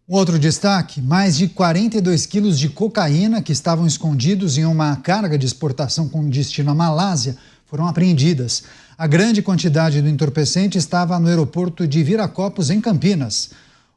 Um outro destaque, mais de 42 quilos de cocaína que estavam escondidos em uma carga de exportação com destino à Malásia foram apreendidas. A grande quantidade do entorpecente estava no aeroporto de Viracopos, em Campinas.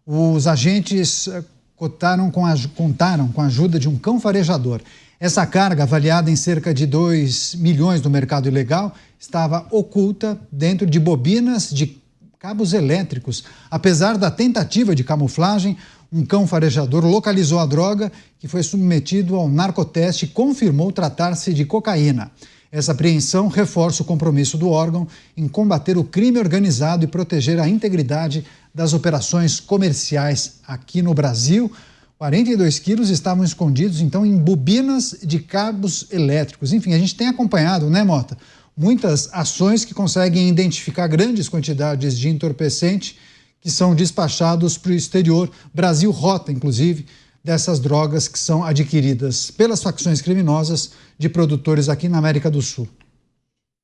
Os agentes contaram com a ajuda de um cão farejador. Essa carga, avaliada em cerca de 2 milhões no mercado ilegal, estava oculta dentro de bobinas de cabos elétricos. Apesar da tentativa de camuflagem, um cão farejador localizou a droga, que foi submetido ao narcoteste e confirmou tratar-se de cocaína. Essa apreensão reforça o compromisso do órgão em combater o crime organizado e proteger a integridade das operações comerciais aqui no Brasil. 42 quilos estavam escondidos, então, em bobinas de cabos elétricos. Enfim, a gente tem acompanhado, né, Mota? Muitas ações que conseguem identificar grandes quantidades de entorpecente que são despachados para o exterior. Brasil rota, inclusive, dessas drogas que são adquiridas pelas facções criminosas de produtores aqui na América do Sul.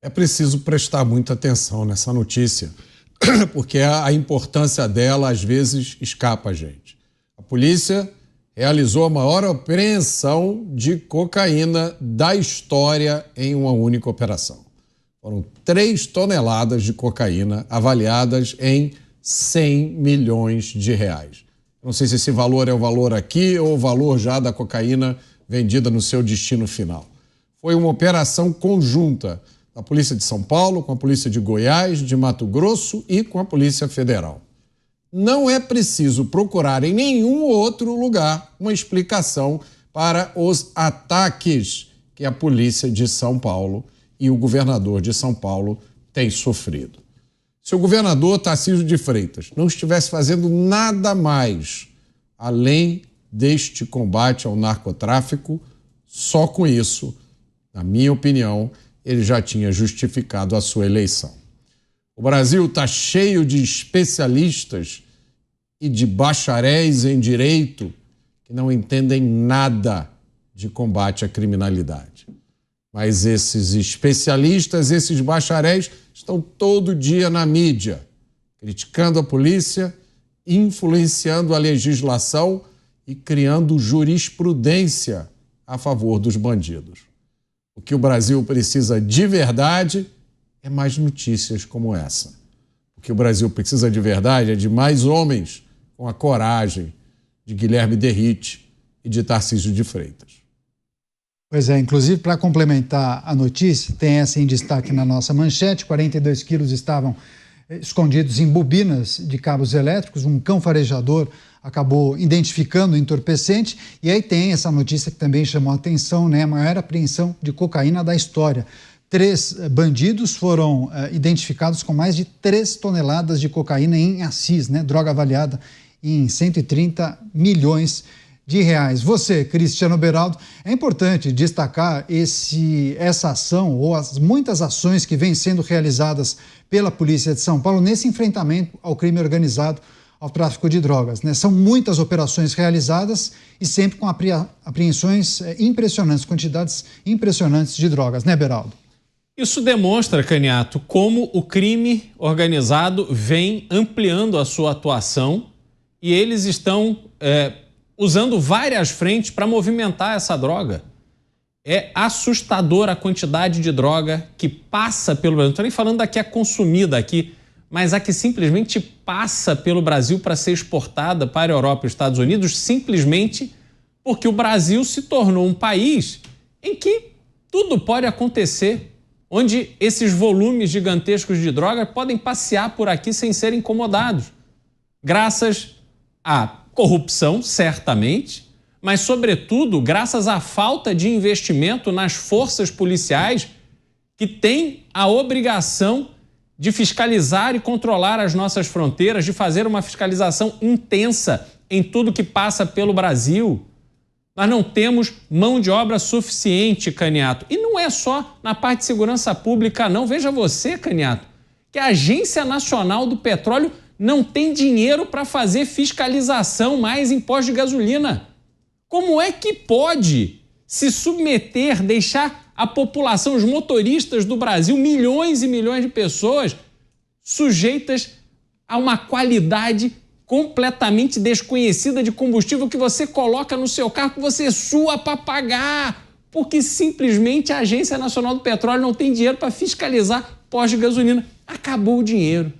É preciso prestar muita atenção nessa notícia, porque a importância dela às vezes escapa a gente. A polícia realizou a maior apreensão de cocaína da história em uma única operação. Foram 3 toneladas de cocaína avaliadas em 100 milhões de reais. Não sei se esse valor é o valor aqui ou o valor já da cocaína vendida no seu destino final. Foi uma operação conjunta da Polícia de São Paulo, com a Polícia de Goiás, de Mato Grosso e com a Polícia Federal. Não é preciso procurar em nenhum outro lugar uma explicação para os ataques que a Polícia de São Paulo e o governador de São Paulo têm sofrido. Se o governador Tarcísio de Freitas não estivesse fazendo nada mais além deste combate ao narcotráfico, só com isso, na minha opinião, ele já tinha justificado a sua eleição. O Brasil está cheio de especialistas e de bacharéis em direito que não entendem nada de combate à criminalidade. Mas esses especialistas, esses bacharéis, estão todo dia na mídia, criticando a polícia, influenciando a legislação e criando jurisprudência a favor dos bandidos. O que o Brasil precisa de verdade é mais notícias como essa. O que o Brasil precisa de verdade é de mais homens com a coragem de Guilherme Derrite e de Tarcísio de Freitas. Pois é, inclusive para complementar a notícia, tem essa em destaque na nossa manchete: 42 quilos estavam escondidos em bobinas de cabos elétricos. Um cão farejador acabou identificando o entorpecente. E aí tem essa notícia que também chamou a atenção, né? A maior apreensão de cocaína da história. 3 bandidos foram identificados com mais de 3 toneladas de cocaína em Assis, né? Droga avaliada em 130 milhões de reais. Você, Cristiano Beraldo, é importante destacar essa ação ou as muitas ações que vêm sendo realizadas pela Polícia de São Paulo nesse enfrentamento ao crime organizado, ao tráfico de drogas, né? São muitas operações realizadas e sempre com apreensões impressionantes, quantidades impressionantes de drogas, né, Beraldo? Isso demonstra, Caniato, como o crime organizado vem ampliando a sua atuação e eles estão usando várias frentes para movimentar essa droga. É assustadora a quantidade de droga que passa pelo Brasil. Não estou nem falando da que é consumida aqui, mas a que simplesmente passa pelo Brasil para ser exportada para a Europa e os Estados Unidos, simplesmente porque o Brasil se tornou um país em que tudo pode acontecer, onde esses volumes gigantescos de droga podem passear por aqui sem serem incomodados, graças à corrupção, certamente, mas, sobretudo, graças à falta de investimento nas forças policiais que têm a obrigação de fiscalizar e controlar as nossas fronteiras, de fazer uma fiscalização intensa em tudo que passa pelo Brasil. Nós não temos mão de obra suficiente, Caniato. E não é só na parte de segurança pública, não. Veja você, Caniato, que a Agência Nacional do Petróleo não tem dinheiro para fazer fiscalização mais imposto de gasolina. Como é que pode se submeter, deixar a população, os motoristas do Brasil, milhões e milhões de pessoas, sujeitas a uma qualidade completamente desconhecida de combustível que você coloca no seu carro, que você sua para pagar, porque simplesmente a Agência Nacional do Petróleo não tem dinheiro para fiscalizar posto de gasolina. Acabou o dinheiro.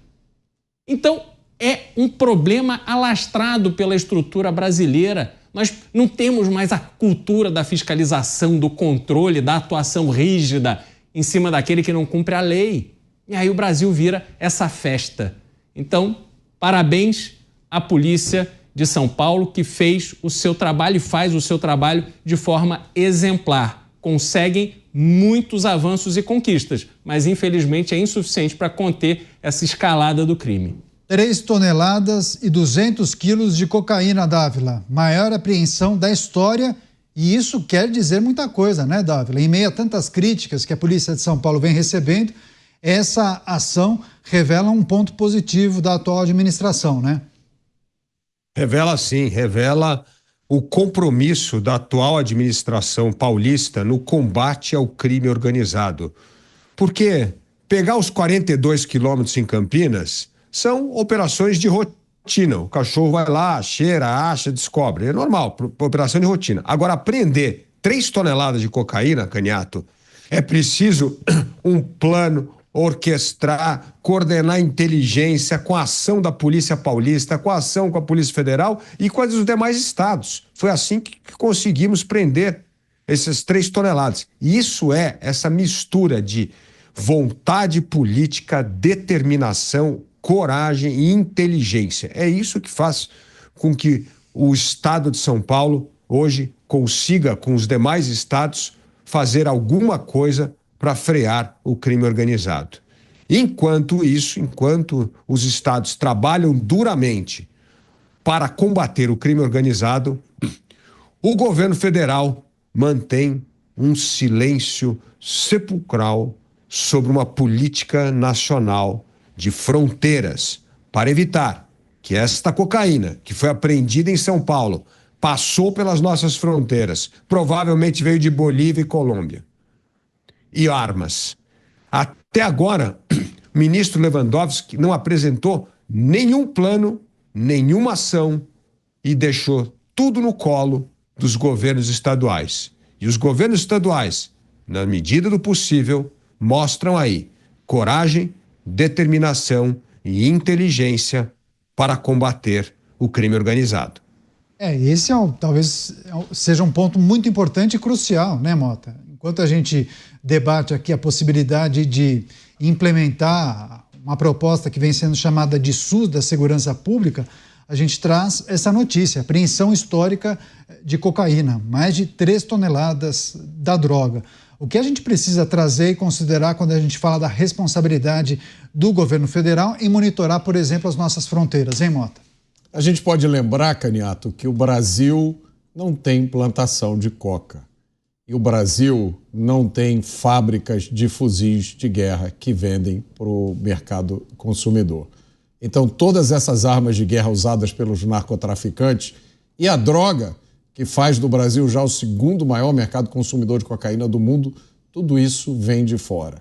Então, é um problema alastrado pela estrutura brasileira. Nós não temos mais a cultura da fiscalização, do controle, da atuação rígida em cima daquele que não cumpre a lei. E aí o Brasil vira essa festa. Então, parabéns à Polícia de São Paulo, que fez o seu trabalho e faz o seu trabalho de forma exemplar. Conseguem muitos avanços e conquistas, mas infelizmente é insuficiente para conter essa escalada do crime. 3 toneladas e 200 quilos de cocaína, Dávila. Maior apreensão da história, e isso quer dizer muita coisa, né, Dávila? Em meio a tantas críticas que a Polícia de São Paulo vem recebendo, essa ação revela um ponto positivo da atual administração, né? Revela sim, revela o compromisso da atual administração paulista no combate ao crime organizado. Porque pegar os 42 quilômetros em Campinas são operações de rotina. O cachorro vai lá, cheira, acha, descobre. É normal, operação de rotina. Agora, apreender 3 toneladas de cocaína, Canhato, é preciso um plano, orquestrar, coordenar a inteligência com a ação da Polícia Paulista, com a ação com a Polícia Federal e com os demais estados. Foi assim que conseguimos prender essas 3 toneladas. E isso é essa mistura de vontade política, determinação, coragem e inteligência. É isso que faz com que o estado de São Paulo hoje consiga, com os demais estados, fazer alguma coisa para frear o crime organizado. Enquanto isso, enquanto os estados trabalham duramente para combater o crime organizado, o governo federal mantém um silêncio sepulcral sobre uma política nacional de fronteiras para evitar que esta cocaína, que foi apreendida em São Paulo, passou pelas nossas fronteiras, provavelmente veio de Bolívia e Colômbia, e armas. Até agora, o ministro Lewandowski não apresentou nenhum plano, nenhuma ação e deixou tudo no colo dos governos estaduais. E os governos estaduais, na medida do possível, mostram aí coragem, determinação e inteligência para combater o crime organizado. Esse talvez seja um ponto muito importante e crucial, né, Mota? Enquanto a gente debate aqui a possibilidade de implementar uma proposta que vem sendo chamada de SUS da Segurança Pública, a gente traz essa notícia, apreensão histórica de cocaína, mais de 3 toneladas da droga. O que a gente precisa trazer e considerar quando a gente fala da responsabilidade do governo federal em monitorar, por exemplo, as nossas fronteiras, hein, Mota? A gente pode lembrar, Canhato, que o Brasil não tem plantação de coca. E o Brasil não tem fábricas de fuzis de guerra que vendem para o mercado consumidor. Então, todas essas armas de guerra usadas pelos narcotraficantes e a droga, que faz do Brasil já o 2º maior mercado consumidor de cocaína do mundo, tudo isso vem de fora.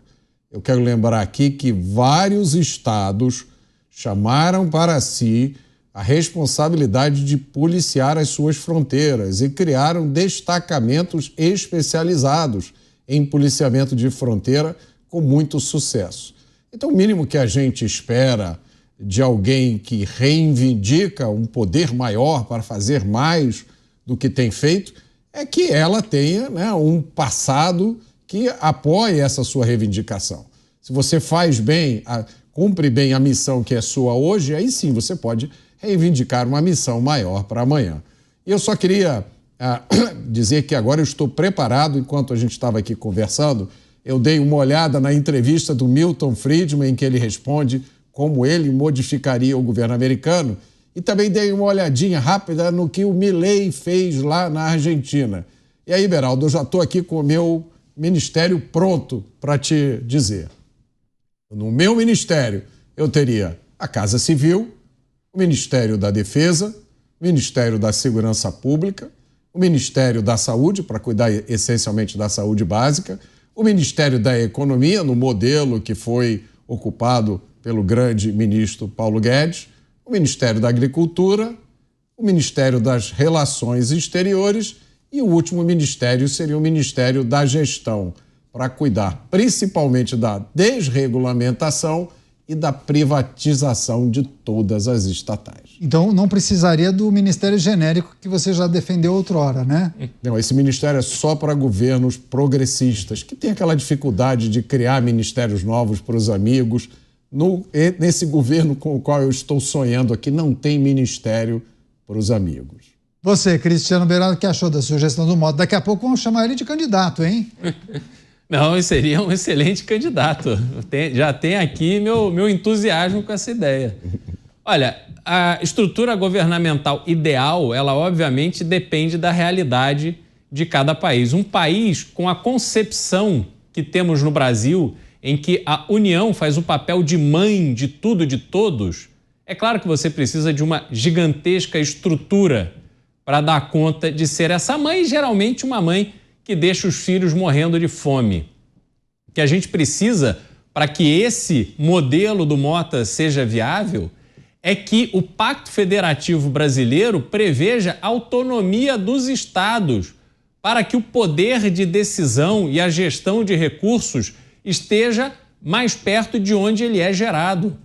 Eu quero lembrar aqui que vários estados chamaram para si a responsabilidade de policiar as suas fronteiras e criaram destacamentos especializados em policiamento de fronteira com muito sucesso. Então, o mínimo que a gente espera de alguém que reivindica um poder maior para fazer mais do que tem feito é que ela tenha, né, um passado que apoie essa sua reivindicação. Se você faz bem, cumpre bem a missão que é sua hoje, aí sim você pode reivindicar uma missão maior para amanhã. E eu só queria dizer que agora eu estou preparado, enquanto a gente estava aqui conversando, eu dei uma olhada na entrevista do Milton Friedman, em que ele responde como ele modificaria o governo americano, e também dei uma olhadinha rápida no que o Milei fez lá na Argentina. E aí, Beraldo, eu já estou aqui com o meu ministério pronto para te dizer. No meu ministério, eu teria a Casa Civil, o Ministério da Defesa, o Ministério da Segurança Pública, o Ministério da Saúde, para cuidar essencialmente da saúde básica, o Ministério da Economia, no modelo que foi ocupado pelo grande ministro Paulo Guedes, o Ministério da Agricultura, o Ministério das Relações Exteriores e o último ministério seria o Ministério da Gestão, para cuidar principalmente da desregulamentação e da privatização de todas as estatais. Então não precisaria do ministério genérico que você já defendeu outrora, né? Não, esse ministério é só para governos progressistas, que tem aquela dificuldade de criar ministérios novos para os amigos. Nesse governo com o qual eu estou sonhando aqui, não tem ministério para os amigos. Você, Cristiano Beraldo, o que achou da sugestão do Mota? Daqui a pouco vamos chamar ele de candidato, hein? Não, seria um excelente candidato. Já tem aqui meu entusiasmo com essa ideia. Olha, a estrutura governamental ideal, ela obviamente depende da realidade de cada país. Um país com a concepção que temos no Brasil, em que a União faz o papel de mãe de tudo e de todos, é claro que você precisa de uma gigantesca estrutura para dar conta de ser essa mãe, e geralmente uma mãe que deixa os filhos morrendo de fome. O que a gente precisa para que esse modelo do Mota seja viável é que o Pacto Federativo Brasileiro preveja autonomia dos estados para que o poder de decisão e a gestão de recursos esteja mais perto de onde ele é gerado.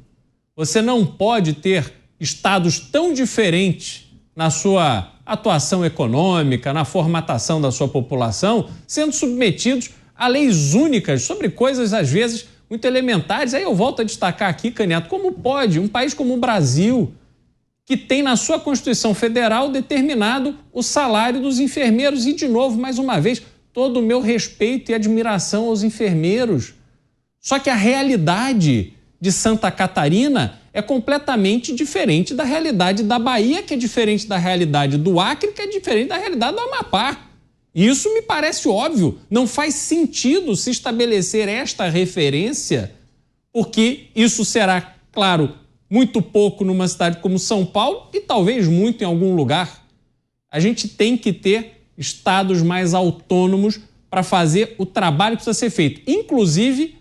Você não pode ter estados tão diferentes na sua atuação econômica, na formatação da sua população, sendo submetidos a leis únicas sobre coisas, às vezes, muito elementares. Aí eu volto a destacar aqui, Canhoto, como pode um país como o Brasil, que tem na sua Constituição Federal determinado o salário dos enfermeiros, e, de novo, mais uma vez, todo o meu respeito e admiração aos enfermeiros. Só que a realidade de Santa Catarina é completamente diferente da realidade da Bahia, que é diferente da realidade do Acre, que é diferente da realidade do Amapá. Isso me parece óbvio. Não faz sentido se estabelecer esta referência, porque isso será, claro, muito pouco numa cidade como São Paulo e talvez muito em algum lugar. A gente tem que ter estados mais autônomos para fazer o trabalho que precisa ser feito, inclusive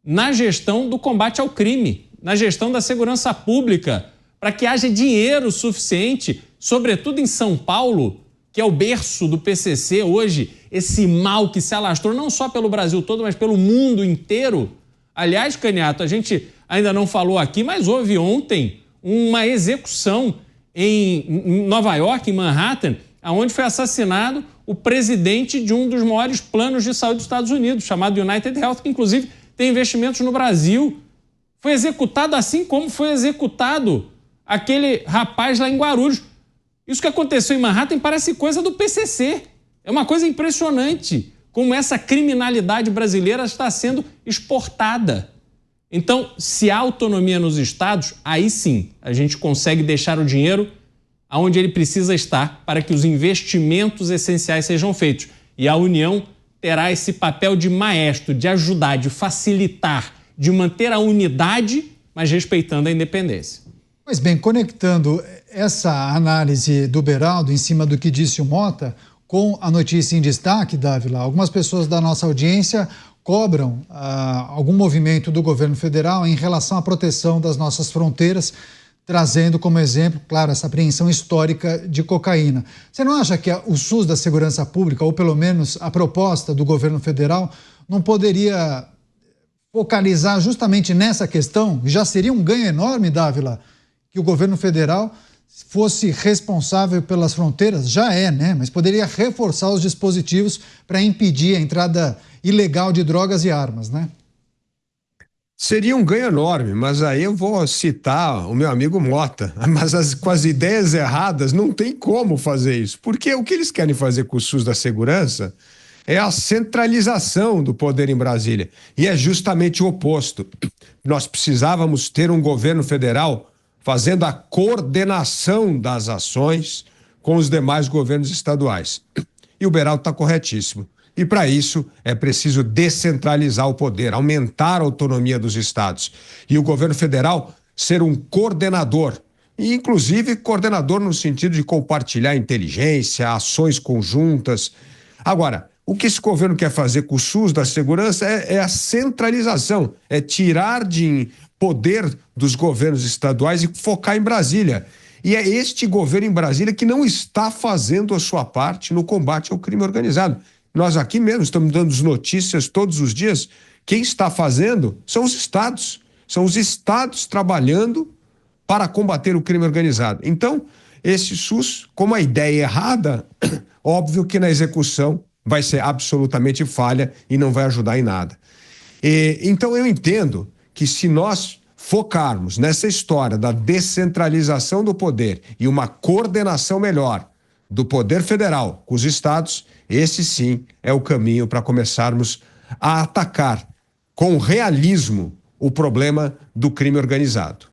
na gestão do combate ao crime, na gestão da segurança pública, para que haja dinheiro suficiente, sobretudo em São Paulo, que é o berço do PCC hoje, esse mal que se alastrou não só pelo Brasil todo, mas pelo mundo inteiro. Aliás, Canhoto, a gente ainda não falou aqui, mas houve ontem uma execução em Nova York, em Manhattan, onde foi assassinado o presidente de um dos maiores planos de saúde dos Estados Unidos, chamado United Health, que inclusive tem investimentos no Brasil. Foi executado assim como foi executado aquele rapaz lá em Guarulhos. Isso que aconteceu em Manhattan parece coisa do PCC. É uma coisa impressionante como essa criminalidade brasileira está sendo exportada. Então, se há autonomia nos estados, aí sim a gente consegue deixar o dinheiro onde ele precisa estar para que os investimentos essenciais sejam feitos. E a União terá esse papel de maestro, de ajudar, de facilitar, de manter a unidade, mas respeitando a independência. Pois bem, conectando essa análise do Beraldo em cima do que disse o Mota com a notícia em destaque, Dávila, algumas pessoas da nossa audiência cobram algum movimento do governo federal em relação à proteção das nossas fronteiras, trazendo como exemplo, claro, essa apreensão histórica de cocaína. Você não acha que o SUS da Segurança Pública, ou pelo menos a proposta do governo federal, não poderia focalizar justamente nessa questão? Já seria um ganho enorme, Dávila, que o governo federal fosse responsável pelas fronteiras? Já é, né? Mas poderia reforçar os dispositivos para impedir a entrada ilegal de drogas e armas, né? Seria um ganho enorme, mas aí eu vou citar o meu amigo Mota. Mas com as ideias erradas não tem como fazer isso. Porque o que eles querem fazer com o SUS da segurança é a centralização do poder em Brasília. E é justamente o oposto. Nós precisávamos ter um governo federal fazendo a coordenação das ações com os demais governos estaduais. E o Beraldo está corretíssimo. E para isso é preciso descentralizar o poder, aumentar a autonomia dos estados. E o governo federal ser um coordenador, e inclusive coordenador no sentido de compartilhar inteligência, ações conjuntas. Agora, o que esse governo quer fazer com o SUS da segurança é a centralização, é tirar de poder dos governos estaduais e focar em Brasília. E é este governo em Brasília que não está fazendo a sua parte no combate ao crime organizado. Nós aqui mesmo estamos dando notícias todos os dias. Quem está fazendo são os estados. São os estados trabalhando para combater o crime organizado. Então, esse SUS, como a ideia é errada, óbvio que na execução vai ser absolutamente falha e não vai ajudar em nada. Então, eu entendo que se nós focarmos nessa história da descentralização do poder e uma coordenação melhor do poder federal com os estados, esse sim é o caminho para começarmos a atacar com realismo o problema do crime organizado.